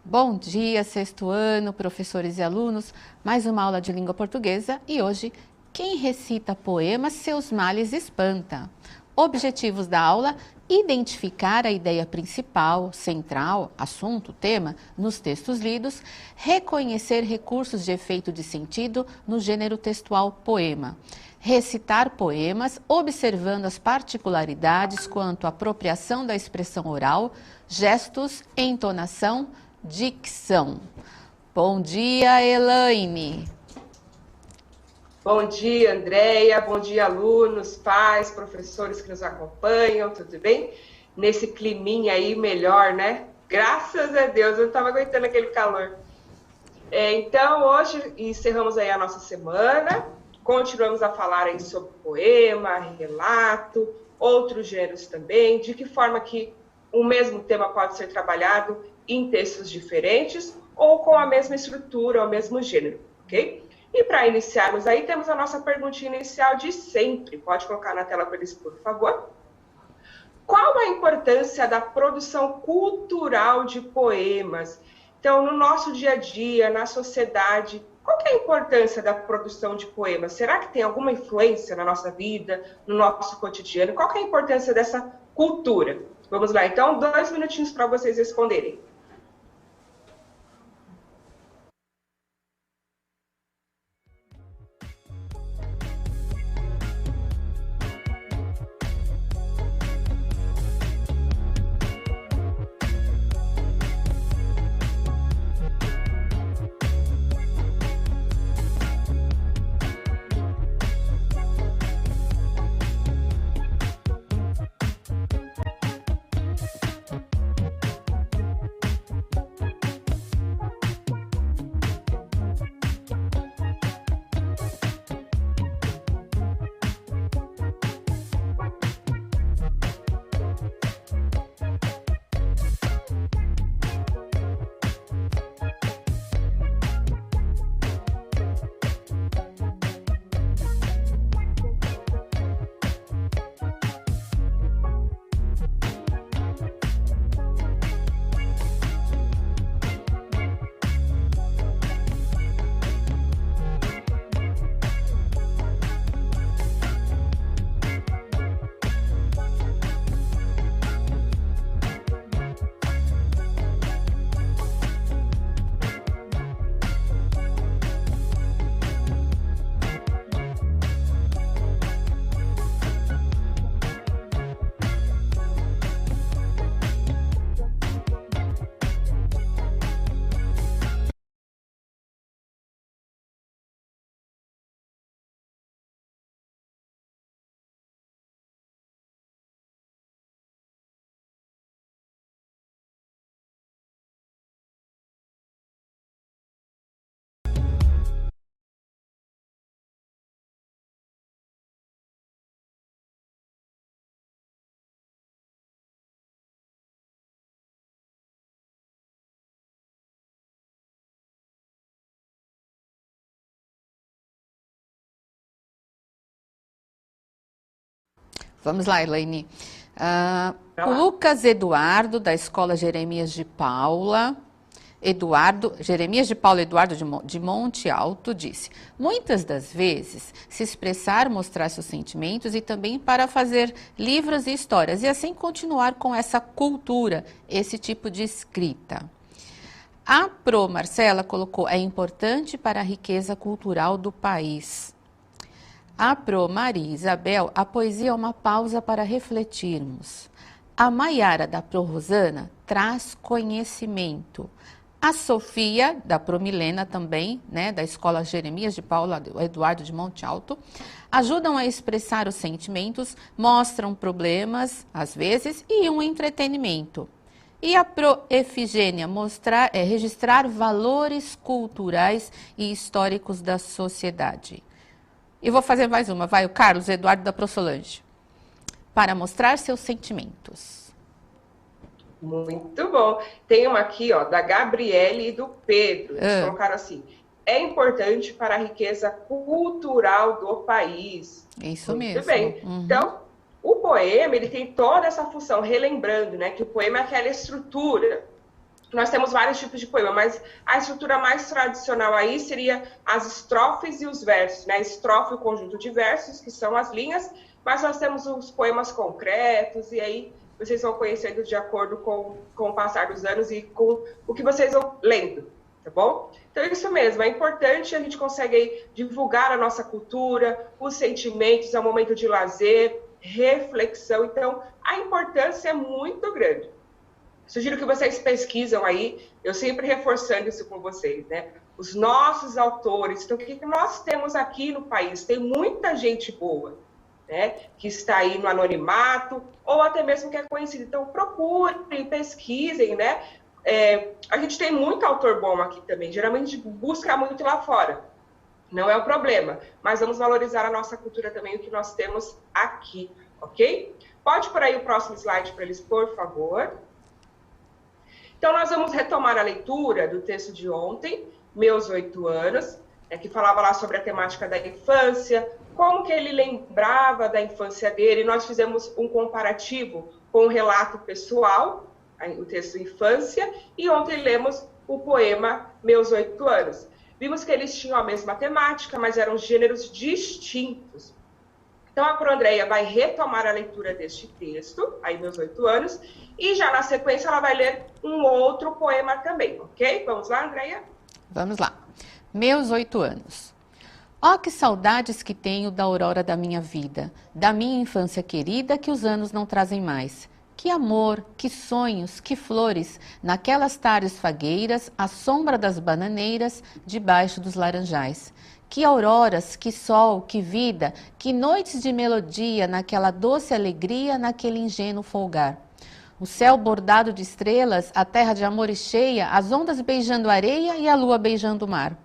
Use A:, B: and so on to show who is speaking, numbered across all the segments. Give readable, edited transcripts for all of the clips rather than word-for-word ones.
A: Bom dia, sexto ano, professores e alunos. Mais uma aula de língua portuguesa e hoje, quem recita poemas, seus males espanta. Objetivos da aula: identificar a ideia principal, central, assunto, tema, nos textos lidos, reconhecer recursos de efeito de sentido no gênero textual poema, recitar poemas, observando as particularidades quanto à apropriação da expressão oral, gestos, entonação, dicção. Bom dia, Elaine.
B: Bom dia, Andréia. Bom dia, alunos, pais, professores que nos acompanham, tudo bem? Nesse climinha aí melhor, né? Graças a Deus, eu não estava aguentando aquele calor. Então, hoje encerramos aí a nossa semana, continuamos a falar aí sobre poema, relato, outros gêneros também, de que forma que o mesmo tema pode ser trabalhado em textos diferentes ou com a mesma estrutura, o mesmo gênero, ok? E para iniciarmos aí, temos a nossa perguntinha inicial de sempre. Pode colocar na tela para eles, por favor. Qual a importância da produção cultural de poemas? Então, no nosso dia a dia, na sociedade, qual que é a importância da produção de poemas? Será que tem alguma influência na nossa vida, no nosso cotidiano? Qual que é a importância dessa cultura? Vamos lá, então, 2 minutinhos para vocês responderem.
A: Vamos lá, Elaine. O Lucas Eduardo, da Escola Jeremias de Paula, Jeremias de Paula Eduardo de Monte Alto, disse: muitas das vezes se expressar, mostrar seus sentimentos e também para fazer livros e histórias, e assim continuar com essa cultura, esse tipo de escrita. A Pro Marcela colocou: é importante para a riqueza cultural do país. A Pro Maria Isabel: a poesia é uma pausa para refletirmos. A Maiara, da Pro Rosana, traz conhecimento. A Sofia, da Pro Milena também, né, da Escola Jeremias de Paula Eduardo de Monte Alto, ajudam a expressar os sentimentos, mostram problemas, às vezes, e um entretenimento. E a Pro Efigênia registrar valores culturais e históricos da sociedade. E vou fazer mais uma, vai, o Carlos Eduardo da Pro Solange. Para mostrar seus sentimentos.
B: Muito bom. Tem uma aqui, ó, da Gabriele e do Pedro. Eles colocaram assim: é importante para a riqueza cultural do país.
A: Isso
B: Muito
A: mesmo.
B: bem. Então, O poema, ele tem toda essa função, relembrando, né, que o poema é aquela estrutura. Nós temos vários tipos de poema, mas a estrutura mais tradicional aí seria as estrofes e os versos, né? Estrofe, o conjunto de versos, que são as linhas, mas nós temos os poemas concretos, e aí vocês vão conhecendo de acordo com o passar dos anos e com o que vocês vão lendo, tá bom? Então, é isso mesmo, é importante, a gente consegue aí divulgar a nossa cultura, os sentimentos, é um momento de lazer, reflexão, então a importância é muito grande. Sugiro que vocês pesquisam aí, eu sempre reforçando isso com vocês, né? Os nossos autores, então o que nós temos aqui no país? Tem muita gente boa, né? Que está aí no anonimato, ou até mesmo que é conhecido. Então procurem, pesquisem, né? A gente tem muito autor bom aqui também, geralmente a gente busca muito lá fora. Não é o problema, mas vamos valorizar a nossa cultura também, o que nós temos aqui, ok? Pode pôr aí o próximo slide para eles, por favor. Então, nós vamos retomar a leitura do texto de ontem, Meus 8 Anos, que falava lá sobre a temática da infância, como que ele lembrava da infância dele. Nós fizemos um comparativo com o relato pessoal, o texto Infância, e ontem lemos o poema Meus 8 Anos. Vimos que eles tinham a mesma temática, mas eram gêneros distintos. Então, a Pro Andréia vai retomar a leitura deste texto, aí Meus 8 Anos, e já na sequência ela vai ler um outro poema também, ok? Vamos lá, Andréia?
A: Vamos lá. Meus 8 anos. Ó, que saudades que tenho da aurora da minha vida, da minha infância querida que os anos não trazem mais. Que amor, que sonhos, que flores, naquelas tardes fagueiras, à sombra das bananeiras, debaixo dos laranjais. Que auroras, que sol, que vida, que noites de melodia, naquela doce alegria, naquele ingênuo folgar. O céu bordado de estrelas, a terra de amores cheia, as ondas beijando a areia e a lua beijando o mar.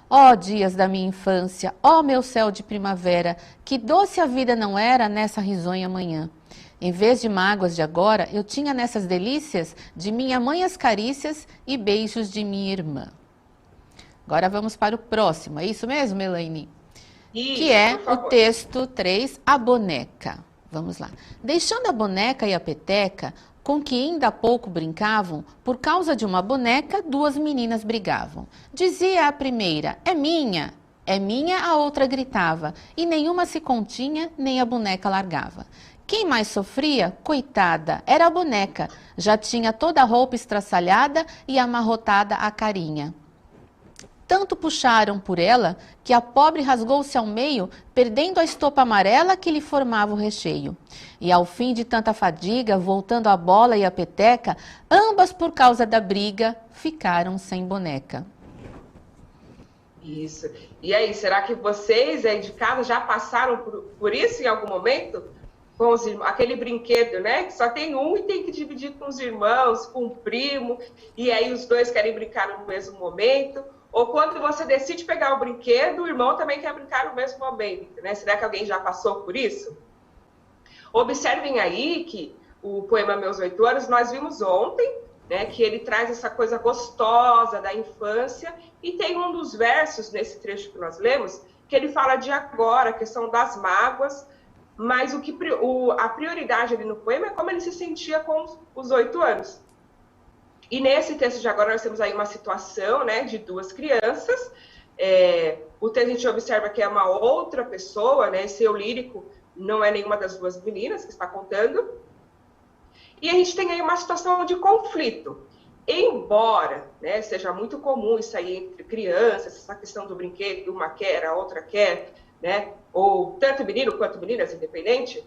A: Ó dias da minha infância, ó meu céu de primavera, que doce a vida não era nessa risonha manhã. Em vez de mágoas de agora, eu tinha nessas delícias de minha mãe as carícias e beijos de minha irmã. Agora vamos para o próximo, é isso mesmo, Elaine?
B: Isso,
A: que é o texto 3, a boneca. Vamos lá. Deixando a boneca e a peteca, com que ainda há pouco brincavam, por causa de uma boneca, duas meninas brigavam. Dizia a primeira, é minha, a outra gritava, e nenhuma se continha, nem a boneca largava. Quem mais sofria, coitada, era a boneca, já tinha toda a roupa estraçalhada e amarrotada a carinha. Tanto puxaram por ela, que a pobre rasgou-se ao meio, perdendo a estopa amarela que lhe formava o recheio. E ao fim de tanta fadiga, voltando a bola e a peteca, ambas por causa da briga, ficaram sem boneca.
B: Isso. E aí, será que vocês aí de casa já passaram por isso em algum momento? Com os irmãos, aquele brinquedo, né? Que só tem um e tem que dividir com os irmãos, com o primo, e aí os dois querem brincar no mesmo momento. Ou quando você decide pegar o brinquedo, o irmão também quer brincar no mesmo momento, né? Será que alguém já passou por isso? Observem aí que o poema Meus 8 Anos, nós vimos ontem, né, que ele traz essa coisa gostosa da infância, e tem um dos versos nesse trecho que nós lemos, que ele fala de agora, a questão das mágoas, mas a prioridade ali no poema é como ele se sentia com os 8 anos. E nesse texto de agora nós temos aí uma situação, né, de duas crianças. O texto a gente observa que é uma outra pessoa, né, esse eu lírico não é nenhuma das duas meninas que está contando. E a gente tem aí uma situação de conflito. Embora, né, seja muito comum isso aí entre crianças, essa questão do brinquedo, uma quer, a outra quer, né, ou tanto menino quanto meninas, independente,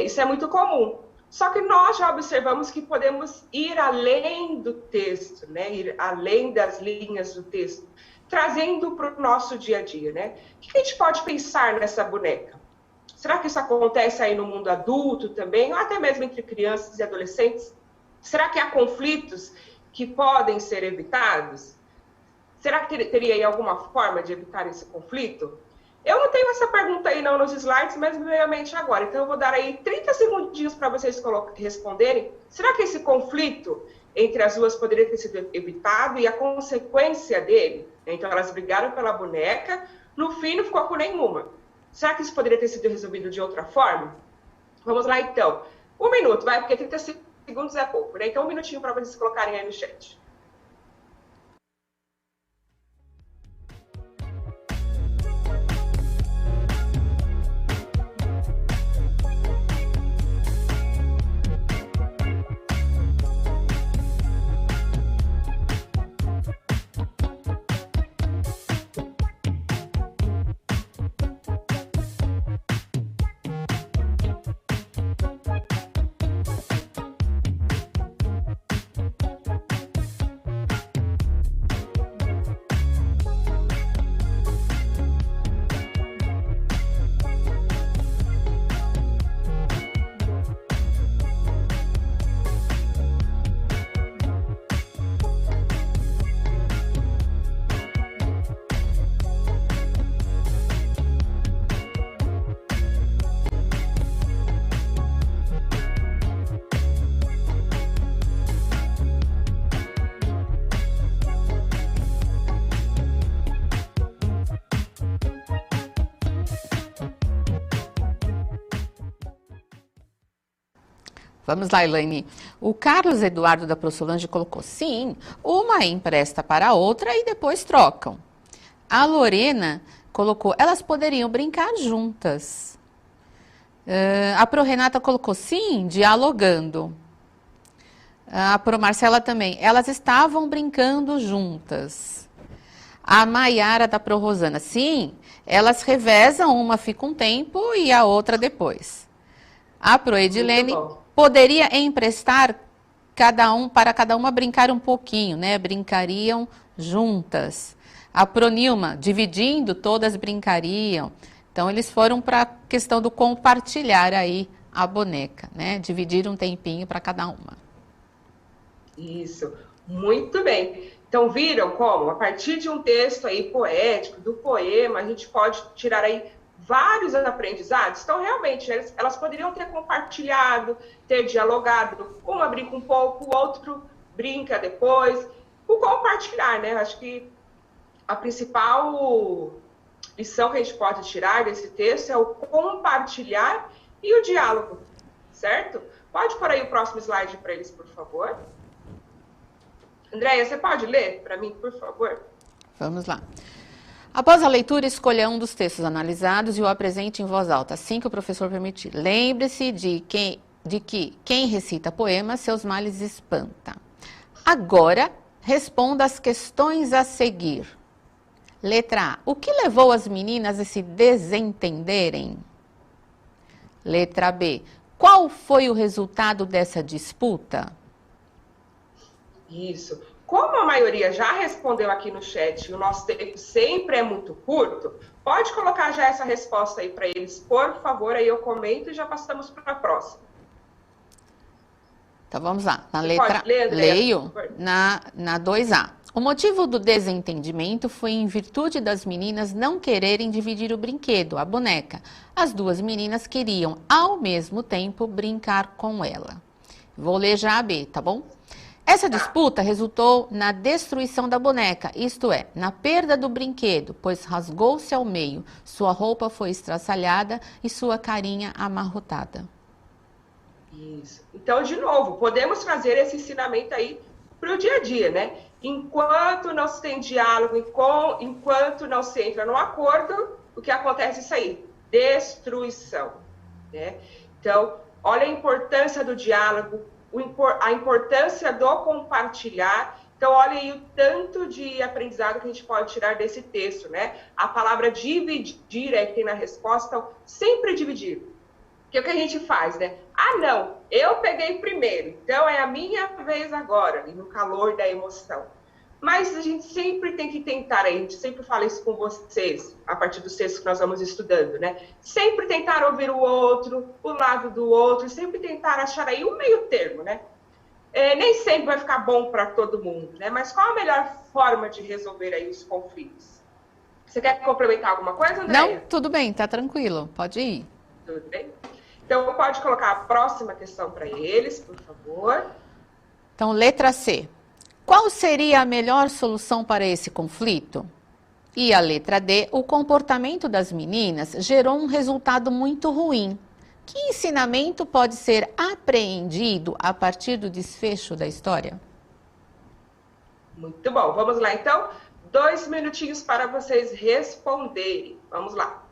B: isso é muito comum. Só que nós já observamos que podemos ir além do texto, né? Ir além das linhas do texto, trazendo para o nosso dia a dia, né? O que a gente pode pensar nessa boneca? Será que isso acontece aí no mundo adulto também, ou até mesmo entre crianças e adolescentes? Será que há conflitos que podem ser evitados? Será que teria aí alguma forma de evitar esse conflito? Eu não tenho essa pergunta aí não nos slides, mas me veio à mente agora. Então eu vou dar aí 30 segundinhos para vocês responderem. Será que esse conflito entre as duas poderia ter sido evitado e a consequência dele? Então elas brigaram pela boneca, no fim não ficou com nenhuma. Será que isso poderia ter sido resolvido de outra forma? Vamos lá, então. 1 minuto, vai, porque 30 segundos é pouco, né? Então, 1 minutinho para vocês colocarem aí no chat.
A: Vamos lá, Elaine. O Carlos Eduardo da ProSolange colocou: sim, uma empresta para a outra e depois trocam. A Lorena colocou: elas poderiam brincar juntas. A Pro Renata colocou: sim, dialogando. A Pro Marcela também: elas estavam brincando juntas. A Maiara da Pro Rosana: sim, elas revezam, uma fica um tempo e a outra depois. A Pro Edilene: poderia emprestar para cada uma brincar um pouquinho, né? Brincariam juntas. A Pronilma: dividindo, todas brincariam. Então, eles foram para a questão do compartilhar aí a boneca, né? Dividir um tempinho para cada uma.
B: Isso, muito bem. Então, viram como, a partir de um texto aí poético, do poema, a gente pode tirar aí vários aprendizados? Então, realmente, elas poderiam ter compartilhado, ter dialogado. Uma brinca um pouco, o outro brinca depois. O compartilhar, né? Acho que a principal lição que a gente pode tirar desse texto é o compartilhar e o diálogo, certo? Pode pôr aí o próximo slide para eles, por favor. Andréia, você pode ler para mim, por favor?
A: Vamos lá. Após a leitura, escolha um dos textos analisados e o apresente em voz alta, assim que o professor permitir. Lembre-se de que quem recita poemas, seus males espanta. Agora, responda as questões a seguir. Letra A. O que levou as meninas a se desentenderem? Letra B. Qual foi o resultado dessa disputa?
B: Isso. Como a maioria já respondeu aqui no chat e o nosso tempo sempre é muito curto, pode colocar já essa resposta aí para eles, por favor, aí eu comento e já passamos para a próxima.
A: Então vamos lá. Na letra ler, leio na 2A. O motivo do desentendimento foi em virtude das meninas não quererem dividir o brinquedo, a boneca. As duas meninas queriam, ao mesmo tempo, brincar com ela. Vou ler já a B, tá bom? Essa disputa resultou na destruição da boneca, isto é, na perda do brinquedo, pois rasgou-se ao meio, sua roupa foi estraçalhada e sua carinha amarrotada.
B: Isso. Então, de novo, podemos trazer esse ensinamento aí para o dia a dia, né? Enquanto não se tem diálogo, enquanto não se entra no acordo, o que acontece é isso aí, destruição, né? Então, olha a importância do diálogo, a importância do compartilhar. Então, olha aí o tanto de aprendizado que a gente pode tirar desse texto, né? A palavra dividir é que tem na resposta, então, sempre dividir. Porque o que a gente faz, né? Ah, não, eu peguei primeiro, então é a minha vez agora, e no calor da emoção. Mas a gente sempre tem que tentar, a gente sempre fala isso com vocês, a partir dos textos que nós vamos estudando, né? Sempre tentar ouvir o outro, o lado do outro, sempre tentar achar aí um meio termo, né? Nem sempre vai ficar bom para todo mundo, né? Mas qual a melhor forma de resolver aí os conflitos? Você quer complementar alguma coisa, Andréia?
A: Não, tudo bem, tá tranquilo, pode ir.
B: Tudo bem? Então, pode colocar a próxima questão para eles, por favor.
A: Então, letra C. Qual seria a melhor solução para esse conflito? E a letra D. O comportamento das meninas gerou um resultado muito ruim. Que ensinamento pode ser apreendido a partir do desfecho da história?
B: Muito bom, vamos lá então. 2 minutinhos para vocês responderem. Vamos lá.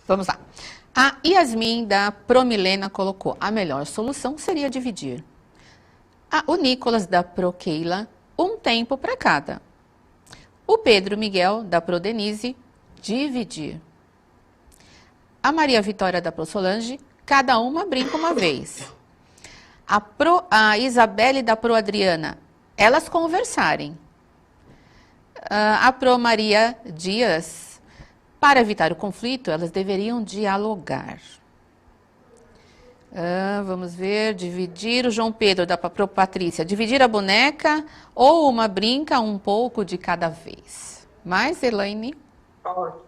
A: Vamos lá. A Yasmin da Promilena colocou: a melhor solução seria dividir. O Nicolas da Prokeila, um tempo para cada. O Pedro Miguel da Prodenise, dividir. A Maria Vitória da Prosolange, cada uma brinca uma vez. A Isabelle da Pro Adriana, elas conversarem. A Pro Maria Dias, para evitar o conflito, elas deveriam dialogar. Vamos ver, dividir. O João Pedro da Pro Patrícia, dividir a boneca ou uma brinca um pouco de cada vez. Mais, Elaine?
B: Ótimo.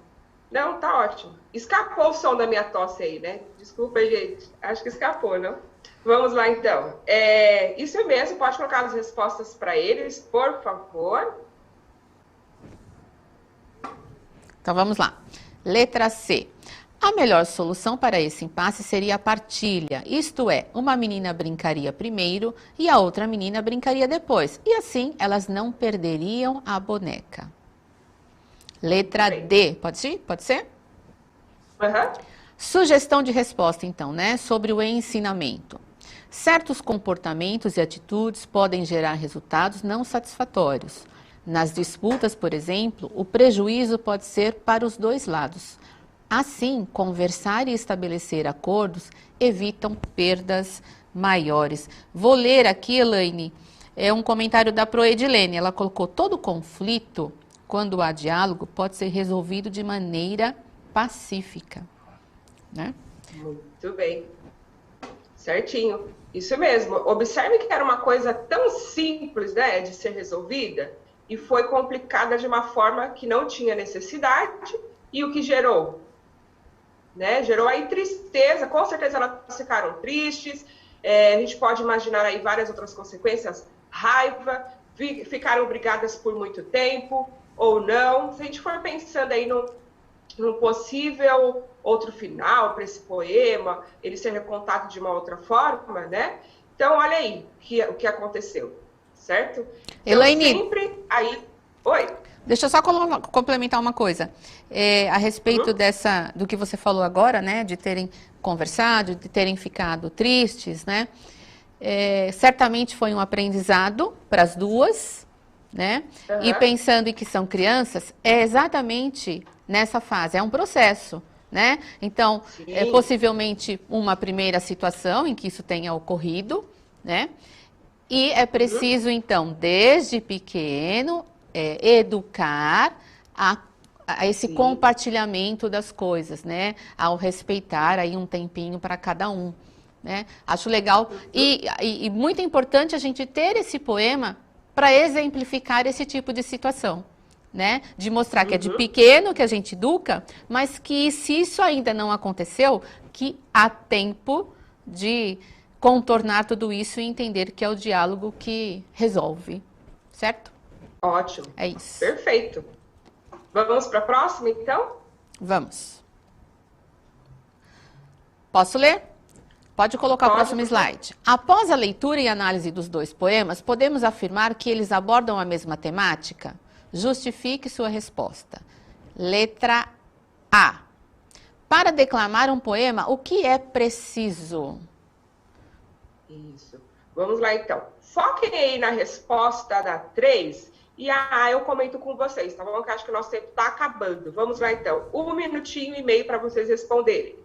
B: Não, tá ótimo. Escapou o som da minha tosse aí, né? Desculpa, gente. Acho que escapou, não? Vamos lá, então. Isso mesmo, pode colocar as respostas para eles, por favor.
A: Então, vamos lá. Letra C. A melhor solução para esse impasse seria a partilha, isto é, uma menina brincaria primeiro e a outra menina brincaria depois. E assim, elas não perderiam a boneca. Letra D. Pode ser? Pode ser?
B: Uhum.
A: Sugestão de resposta, então, né? Sobre o ensinamento. Certos comportamentos e atitudes podem gerar resultados não satisfatórios. Nas disputas, por exemplo, o prejuízo pode ser para os dois lados. Assim, conversar e estabelecer acordos evitam perdas maiores. Vou ler aqui, Elaine, um comentário da Proedilene. Ela colocou: todo conflito, quando há diálogo, pode ser resolvido de maneira pacífica. Né?
B: Muito bem. Certinho. Isso mesmo. Observe que era uma coisa tão simples, né, de ser resolvida e foi complicada de uma forma que não tinha necessidade e o que gerou? Né? Gerou aí tristeza, com certeza elas ficaram tristes, a gente pode imaginar aí várias outras consequências, raiva, ficaram brigadas por muito tempo ou não. Se a gente for pensando aí num possível outro final para esse poema, ele ser recontado de uma outra forma, né? Então, olha aí o que aconteceu, certo?
A: Elaine,
B: então, sempre aí... Oi?
A: Deixa eu só complementar uma coisa. A respeito do que você falou agora, né? De terem conversado, de terem ficado tristes, né? certamente foi um aprendizado para as duas, né?
B: Uhum.
A: E pensando em que são crianças, é exatamente nessa fase, é um processo, né? Então, possivelmente uma primeira situação em que isso tenha ocorrido, né? E é preciso, então, desde pequeno, educar a esse compartilhamento das coisas, né? Ao respeitar aí um tempinho para cada um, né? Acho legal e muito importante a gente ter esse poema para exemplificar esse tipo de situação, né? De mostrar que é de pequeno que a gente educa, mas que se isso ainda não aconteceu, que há tempo de contornar tudo isso e entender que é o diálogo que resolve, certo?
B: Ótimo.
A: É isso.
B: Perfeito. Vamos para a próxima, então?
A: Vamos. Posso ler? Pode colocar o próximo slide. Após a leitura e análise dos dois poemas, podemos afirmar que eles abordam a mesma temática? Justifique sua resposta. Letra A. Para declamar um poema, o que é preciso?
B: Isso. Vamos lá, então. Foquem aí na resposta da 3 e eu comento com vocês, tá bom? Que acho que o nosso tempo está acabando. Vamos lá, então. 1 minutinho e meio para vocês responderem.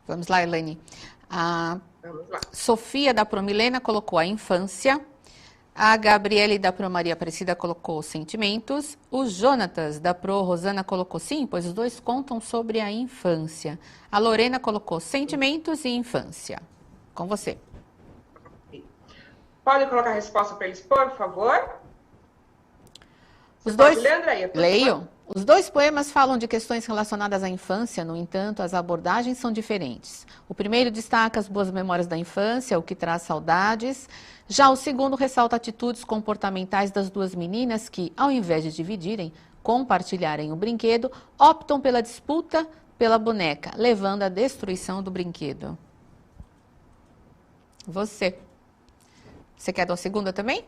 A: Vamos lá, Elaine. A
B: Vamos lá.
A: Sofia da Promilena colocou a infância. A Gabriele da Pro Maria Aparecida colocou sentimentos. O Jonatas da Pro Rosana colocou sim, pois os dois contam sobre a infância. A Lorena colocou sentimentos e infância. Com você.
B: Podem colocar a resposta para eles, por favor?
A: Os dois.
B: Ler, Andréia, por
A: Leio.
B: favor?
A: Os dois poemas falam de questões relacionadas à infância, no entanto, as abordagens são diferentes. O primeiro destaca as boas memórias da infância, o que traz saudades. Já o segundo ressalta atitudes comportamentais das duas meninas que, ao invés de dividirem, compartilharem o brinquedo, optam pela disputa pela boneca, levando à destruição do brinquedo. Você. Você quer dar a segunda também?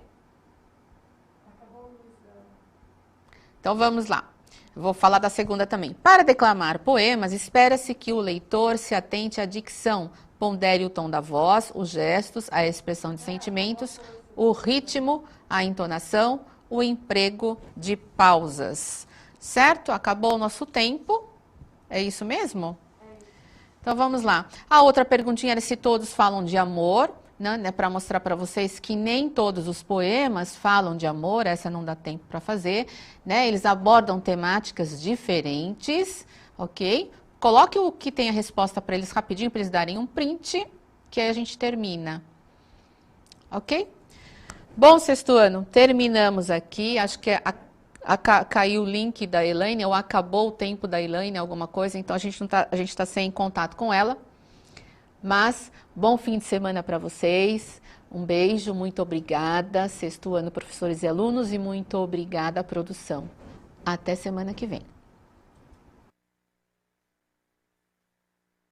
A: Então vamos lá. Vou falar da segunda também. Para declamar poemas, espera-se que o leitor se atente à dicção, pondere o tom da voz, os gestos, a expressão de sentimentos, o ritmo, a entonação, o emprego de pausas. Certo? Acabou o nosso tempo. É isso mesmo? Então vamos lá. A outra perguntinha era se todos falam de amor, né, para mostrar para vocês que nem todos os poemas falam de amor, essa não dá tempo para fazer, né? Eles abordam temáticas diferentes, ok? Coloque o que tem a resposta para eles rapidinho, para eles darem um print, que aí a gente termina, ok? Bom, sexto ano, terminamos aqui, acho que caiu o link da Elaine, ou acabou o tempo da Elaine, alguma coisa, então a gente está sem contato com ela. Mas, bom fim de semana para vocês, um beijo, muito obrigada, sexto ano, professores e alunos, e muito obrigada à produção. Até semana que vem.